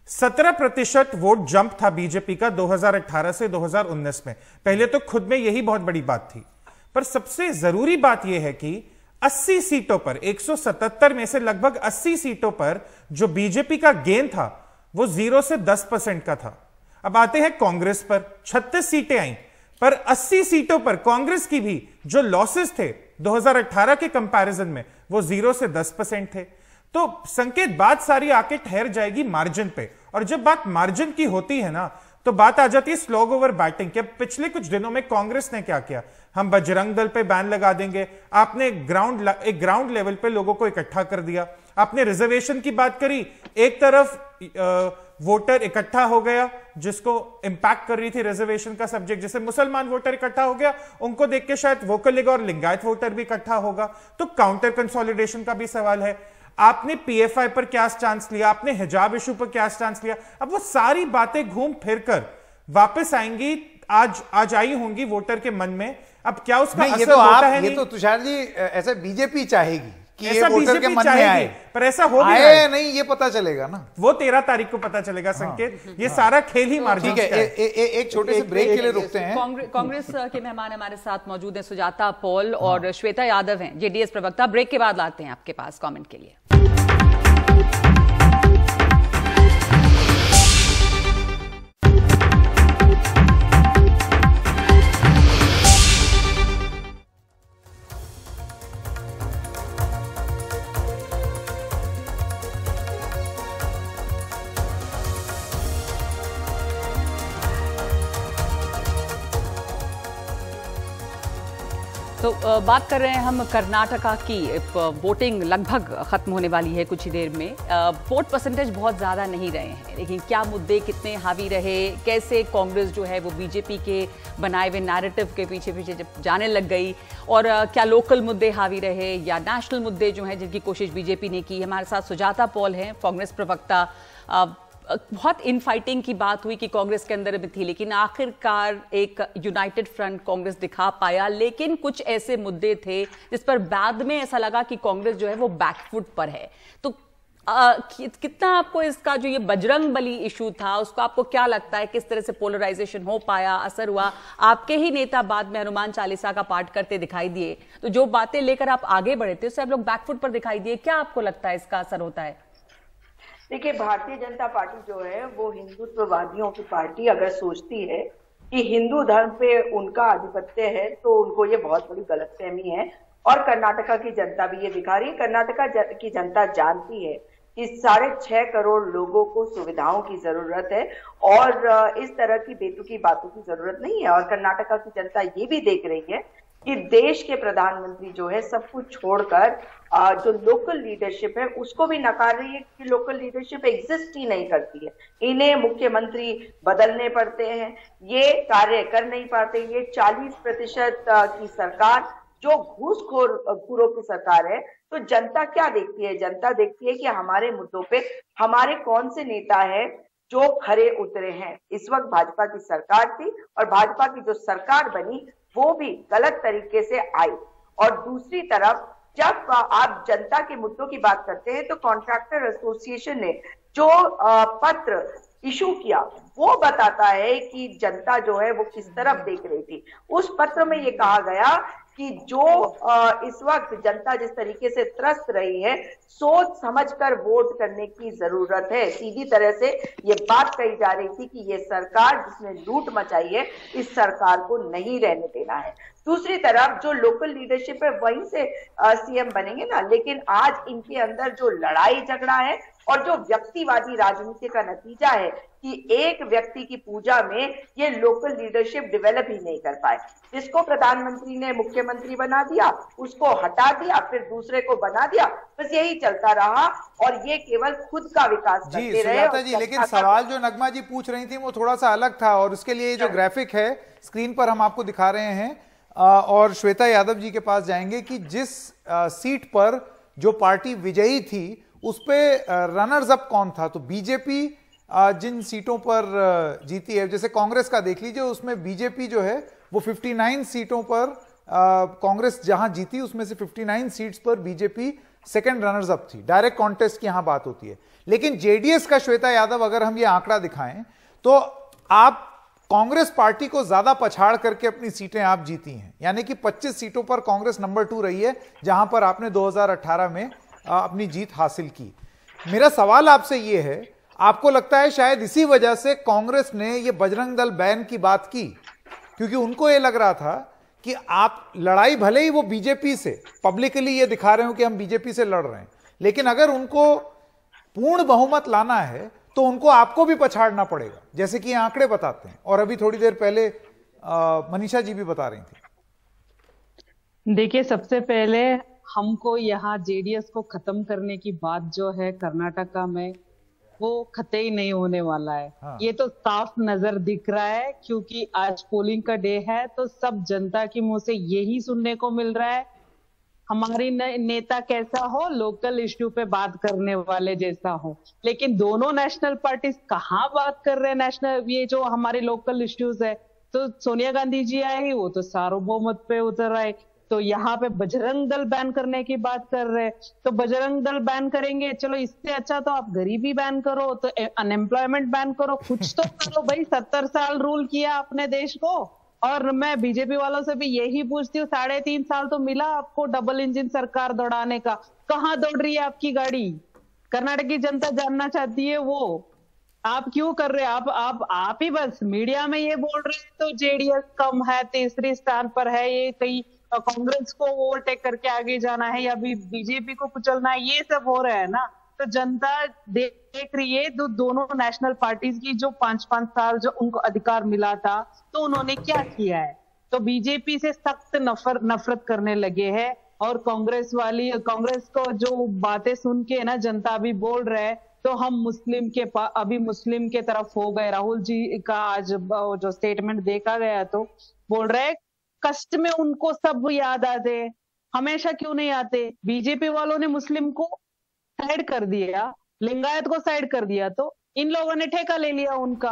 17% वोट जंप था बीजेपी का 2018 से 2019 में। पहले तो खुद में यही बहुत बड़ी बात थी, पर सबसे जरूरी बात यह है कि 80 सीटों पर, 177 में से लगभग 80 सीटों पर जो बीजेपी का गेन था वो 0 से 10% का था। अब आते हैं कांग्रेस पर, 36 सीटें आई, पर 80 सीटों पर कांग्रेस की भी जो लॉसेस थे 2018 के कंपैरिजन में वो 0 से 10% थे। तो संकेत बात सारी आके ठहर जाएगी मार्जिन पे, और जब बात मार्जिन की होती है ना तो बात आ जाती है स्लॉग ओवर बैटिंग के। पिछले कुछ दिनों में कांग्रेस ने क्या किया, हम बजरंग दल पे बैन लगा देंगे, आपने एक ग्राउंड लेवल पे लोगों को इकट्ठा कर दिया। आपने रिजर्वेशन की बात करी, एक तरफ वोटर इकट्ठा हो गया जिसको इंपैक्ट कर रही थी रिजर्वेशन का सब्जेक्ट, जैसे मुसलमान वोटर इकट्ठा हो गया, उनको देख के शायद वोकल लीग और लिंगायत वोटर भी इकट्ठा होगा, तो काउंटर कंसोलिडेशन का भी सवाल है। आपने पीएफआई पर क्या स्टांस लिया, आपने हिजाब इशू पर क्या स्टांस लिया, अब वो सारी बातें घूम फिर कर वापस आएंगी, आज आई होंगी वोटर के मन में। अब क्या उसका असर होता है? ये तो तुषार जी ऐसा बीजेपी चाहेगी कि ये ऐसा वोटर के मन में आए, पर ऐसा हो भी रहा है नहीं, ये पता चलेगा ना, वो 13 तारीख को पता चलेगा संकेत। ये सारा खेल ही मार्जिन का है। एक छोटे से ब्रेक के लिए रुकते हैं। कांग्रेस के मेहमान हमारे साथ मौजूद हैं, सुजाता पॉल और श्वेता यादव हैं, जेडीएस प्रवक्ता। ब्रेक के बाद लाते हैं आपके पास कमेंट के लिए। तो बात कर रहे हैं हम कर्नाटका की। वोटिंग लगभग खत्म होने वाली है कुछ ही देर में। वोट परसेंटेज बहुत ज़्यादा नहीं रहे हैं, लेकिन क्या मुद्दे कितने हावी रहे, कैसे कांग्रेस जो है वो बीजेपी के बनाए हुए नैरेटिव के पीछे पीछे जब जाने लग गई, और क्या लोकल मुद्दे हावी रहे या नेशनल मुद्दे जो हैं जिनकी कोशिश बीजेपी ने की। हमारे साथ सुजाता पॉल हैं, कांग्रेस प्रवक्ता। बहुत इनफाइटिंग की बात हुई कि कांग्रेस के अंदर भी थी, लेकिन आखिरकार एक यूनाइटेड फ्रंट कांग्रेस दिखा पाया। लेकिन कुछ ऐसे मुद्दे थे जिस पर बाद में ऐसा लगा कि कांग्रेस जो है वो बैकफुट पर है। तो कितना आपको इसका जो ये बजरंग बली इशू था उसको आपको क्या लगता है, किस तरह से पोलराइजेशन हो पाया, असर हुआ? आपके ही नेता बाद में हनुमान चालीसा का पाठ करते दिखाई दिए, तो जो बातें लेकर आप आगे बढ़े थे उससे आप लोग बैकफुट पर दिखाई दिए। क्या आपको लगता है इसका असर होता है? देखिए, भारतीय जनता पार्टी जो है वो हिंदुत्ववादियों की पार्टी अगर सोचती है कि हिंदू धर्म पे उनका आधिपत्य है तो उनको ये बहुत बड़ी गलतफहमी है, और कर्नाटका की जनता भी ये दिखा रही है। कर्नाटका की जनता जानती है कि 6.5 करोड़ लोगों को सुविधाओं की जरूरत है और इस तरह की बेतुकी बातों की जरूरत नहीं है। और कर्नाटका की जनता ये भी देख रही है कि देश के प्रधानमंत्री जो है सब कुछ छोड़कर जो लोकल लीडरशिप है उसको भी नकार रही है कि लोकल लीडरशिप एग्जिस्ट ही नहीं करती है, इन्हें मुख्यमंत्री बदलने पड़ते हैं, ये कार्य कर नहीं पाते। ये 40% की सरकार जो घूसखोरों की सरकार है, तो जनता क्या देखती है? जनता देखती है कि हमारे मुद्दों पे हमारे कौन से नेता है जो खरे उतरे हैं। इस वक्त भाजपा की सरकार थी और भाजपा की जो सरकार बनी वो भी गलत तरीके से आई। और दूसरी तरफ जब आप जनता के मुद्दों की बात करते हैं तो कॉन्ट्रैक्टर एसोसिएशन ने जो पत्र इशू किया वो बताता है कि जनता जो है वो किस तरफ देख रही थी। उस पत्र में ये कहा गया कि जो इस वक्त जनता जिस तरीके से त्रस्त रही है, सोच समझकर वोट करने की जरूरत है। सीधी तरह से ये बात कही जा रही थी कि ये सरकार जिसने लूट मचाई है, इस सरकार को नहीं रहने देना है। दूसरी तरफ जो लोकल लीडरशिप है वहीं से सीएम बनेंगे ना, लेकिन आज इनके अंदर जो लड़ाई झगड़ा है और जो व्यक्तिवादी राजनीति का नतीजा है कि एक व्यक्ति की पूजा में ये लोकल लीडरशिप डेवलप ही नहीं कर पाए। जिसको प्रधानमंत्री ने मुख्यमंत्री बना दिया, उसको हटा दिया, फिर दूसरे को बना दिया, बस यही चलता रहा और ये केवल खुद का विकास करते रहे। जी, लेकिन सवाल जो नगमा जी पूछ रही थी वो थोड़ा सा अलग था और उसके लिए जो ग्राफिक है स्क्रीन पर हम आपको दिखा रहे हैं और श्वेता यादव जी के पास जाएंगे कि जिस सीट पर जो पार्टी विजयी थी उस पे रनर्स अप कौन था। तो बीजेपी जिन सीटों पर जीती है, जैसे कांग्रेस का देख लीजिए, उसमें बीजेपी जो है वो 59 सीटों पर कांग्रेस जहां जीती उसमें से 59 सीट्स पर बीजेपी सेकंड रनर्स अप थी। डायरेक्ट कॉन्टेस्ट की यहां बात होती है। लेकिन जेडीएस का श्वेता यादव अगर हम ये आंकड़ा दिखाएं तो आप कांग्रेस पार्टी को ज्यादा पछाड़ करके अपनी सीटें आप जीती हैं, यानी कि 25 सीटों पर कांग्रेस नंबर 2 रही है, जहां पर आपने 2018 में अपनी जीत हासिल की। मेरा सवाल आपसे यह है, आपको लगता है शायद इसी वजह से कांग्रेस ने यह बजरंग दल बैन की बात की, क्योंकि उनको यह लग रहा था कि आप लड़ाई भले ही वो बीजेपी से पब्लिकली ये दिखा रहे हो कि हम बीजेपी से लड़ रहे हैं, लेकिन अगर उनको पूर्ण बहुमत लाना है तो उनको आपको भी पछाड़ना पड़ेगा, जैसे कि आंकड़े बताते हैं। और अभी थोड़ी देर पहले मनीषा जी भी बता रही थी। देखिए, सबसे पहले हमको यहाँ जेडीएस को खत्म करने की बात जो है कर्नाटका में, वो कतई नहीं होने वाला है। हाँ। ये तो साफ नजर दिख रहा है, क्योंकि आज पोलिंग का डे है तो सब जनता की मुंह से यही सुनने को मिल रहा है, हमारी नेता कैसा हो, लोकल इश्यू पे बात करने वाले जैसा हो। लेकिन दोनों नेशनल पार्टीज कहाँ बात कर रहे हैं नेशनल, ये जो हमारे लोकल इश्यूज है। तो सोनिया गांधी जी आए, वो तो सार्वभौमत पे उतर आए, तो यहाँ पे बजरंग दल बैन करने की बात कर रहे हैं। तो बजरंग दल बैन करेंगे, चलो इससे अच्छा तो आप गरीबी बैन करो, तो अनएम्प्लॉयमेंट बैन करो, कुछ तो करो भाई। 70 साल रूल किया अपने देश को। और मैं बीजेपी वालों से भी यही पूछती हूँ, 3.5 साल तो मिला आपको डबल इंजन सरकार दौड़ाने का, कहाँ दौड़ रही है आपकी गाड़ी? कर्नाटक की जनता जानना चाहती है वो आप क्यों कर रहे हैं। आप ही बस मीडिया में ये बोल रहे हैं तो जेडीएस कम है, तीसरी स्थान पर है, ये कहीं कांग्रेस को ओवरटेक करके आगे जाना है या भी बीजेपी को कुचलना है, ये सब हो रहा है ना। तो जनता देख रही है दोनों नेशनल पार्टीज की जो 5-5 साल जो उनको अधिकार मिला था, तो उन्होंने क्या किया है। तो बीजेपी से सख्त नफरत करने लगे हैं। और कांग्रेस को जो बातें सुन के ना जनता अभी बोल रहे हैं, तो हम अभी मुस्लिम के तरफ हो गए। राहुल जी का आज जो स्टेटमेंट देखा गया तो बोल रहे कष्ट में उनको सब याद आते, हमेशा क्यों नहीं आते। बीजेपी वालों ने मुस्लिम को साइड कर दिया, लिंगायत को साइड कर दिया, तो इन लोगों ने ठेका ले लिया उनका।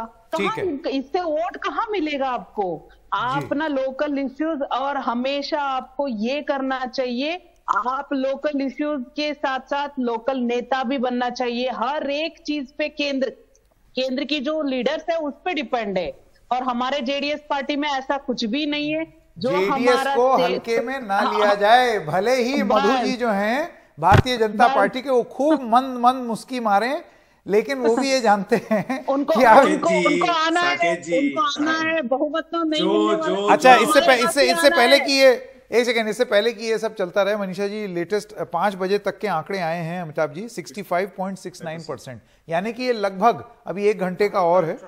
इससे वोट कहाँ मिलेगा आपको। आप ना लोकल इश्यूज, और हमेशा आपको ये करना चाहिए, आप लोकल इश्यूज के साथ साथ लोकल नेता भी बनना चाहिए। हर एक चीज पे केंद्र की जो लीडर्स है उस पे डिपेंड है। और हमारे जेडीएस पार्टी में ऐसा कुछ भी नहीं है जो जेडीएस को हल्के में ना लिया जाए। भले ही मधु जी जो हैं भारतीय जनता पार्टी के, वो खूब मंद मुस्की मारे, लेकिन वो भी ये जानते हैं उनको आना है, बहुमत तो नहीं मिलने वाला। अच्छा, इससे पहले कि ये एक सेकेंड, इससे पहले कि ये सब चलता रहे, मनीषा जी लेटेस्ट 5 बजे तक के आंकड़े आए हैं अमिताभ जी, 65.69%, यानी कि ये लगभग अभी 1 घंटे का और है।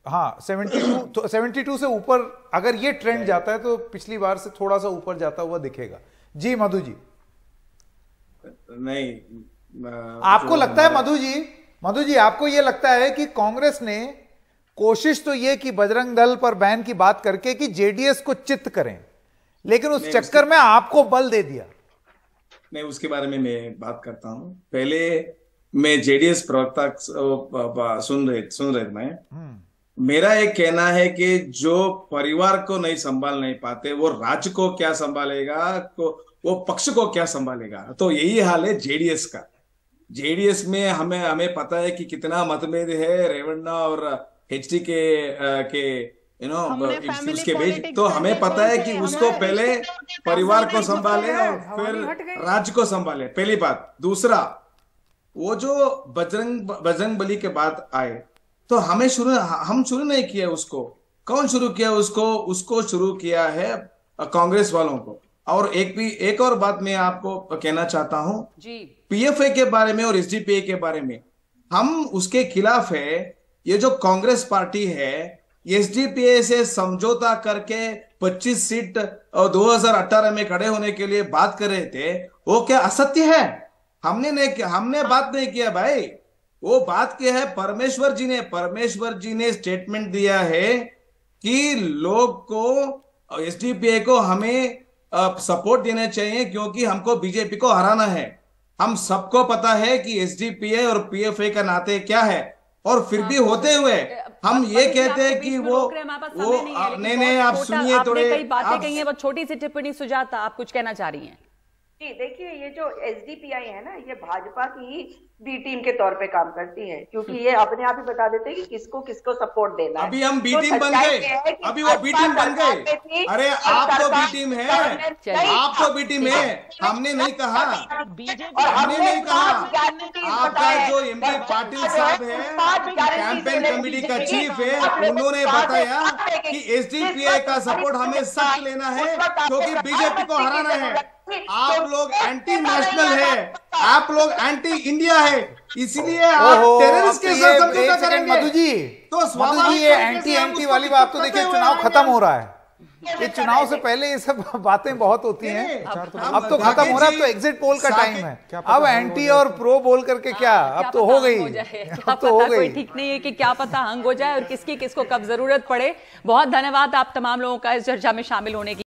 हाँ, 72 से ऊपर अगर ये ट्रेंड जाता है तो पिछली बार से थोड़ा सा ऊपर जाता हुआ दिखेगा। जी मधु जी, नहीं आपको लगता है मधु जी आपको ये लगता है कि कांग्रेस ने कोशिश तो ये की बजरंग दल पर बैन की बात करके कि जेडीएस को चित्त करें, लेकिन उस चक्कर में आपको बल दे दिया? नहीं, उसके बारे में मैं बात करता हूं। पहले मैं जेडीएस प्रवक्ता सुन रहे मैं, मेरा एक कहना है कि जो परिवार को नहीं संभाल नहीं पाते वो राज्य को क्या संभालेगा, वो पक्ष को क्या संभालेगा। तो यही हाल है जेडीएस का। जेडीएस में हमें पता है कि कितना मतभेद है रेवन्ना और एचडी के उसके बीच। तो हमें पता है कि उसको पहले परिवार को संभाले और फिर राज्य को संभाले, पहली बात। दूसरा, वो जो बजरंग बली के बाद आए तो हम शुरू नहीं किया उसको। कौन शुरू किया उसको शुरू किया है कांग्रेस वालों को। और एक और बात मैं आपको कहना चाहता हूं जी, पीएफआई के बारे में और एसडीपीआई के बारे में हम उसके खिलाफ है। ये जो कांग्रेस पार्टी है एसडीपीआई से समझौता करके 25 सीट और 2018 में खड़े होने के लिए बात कर रहे थे, वो क्या असत्य है? हमने बात नहीं किया भाई, वो बात क्या है परमेश्वर जी ने स्टेटमेंट दिया है कि लोग को एसडीपीआई को हमें सपोर्ट देना चाहिए क्योंकि हमको बीजेपी को हराना है। हम सबको पता है कि एसडीपीआई और पीएफआई का नाते क्या है, और फिर भी होते हुए हम ये कहते हैं कि वो नहीं आप सुनिए थोड़े, कई बातें कही हैं, वो छोटी सी टिप्पणी। सुजाता, आप कुछ कहना चाह रही हैं? जी देखिए, ये जो एसडीपीआई है ना, ये भाजपा की बी टीम के तौर पे काम करती है, क्योंकि ये अपने आप ही बता देते हैं कि किसको सपोर्ट देना है। अभी हम बी टीम बन गए, अभी वो बी टीम बन गए। अरे आप तो बी टीम है, आप तो बी टीम है। हमने नहीं कहा, आपका जो एमपी पाटिल साहब है, कैंपेन कमेटी का चीफ है, उन्होंने बताया कि एसडीपीआई का सपोर्ट हमें सख्त लेना है क्योंकि बीजेपी को हराना है। आप लोग एंटी नेशनल है, आप लोग एंटी इंडिया है, इसलिए आप टेररिस्ट के साथ समझौता करेंगे। मधु जी, ये एंटी वाली बात तो देखिए, चुनाव खत्म हो रहा है। ये चुनाव से पहले ये सब बातें बहुत होती हैं। अब तो खत्म हो रहा है, अब तो एग्जिट पोल का टाइम है। अब एंटी और प्रो बोल करके क्या, अब तो हो गई, अब तो हो गई। कोई ठीक नहीं है कि क्या पता हंग हो जाए और किसको कब जरूरत पड़े। बहुत धन्यवाद आप तमाम लोगों का इस चर्चा में शामिल होने की।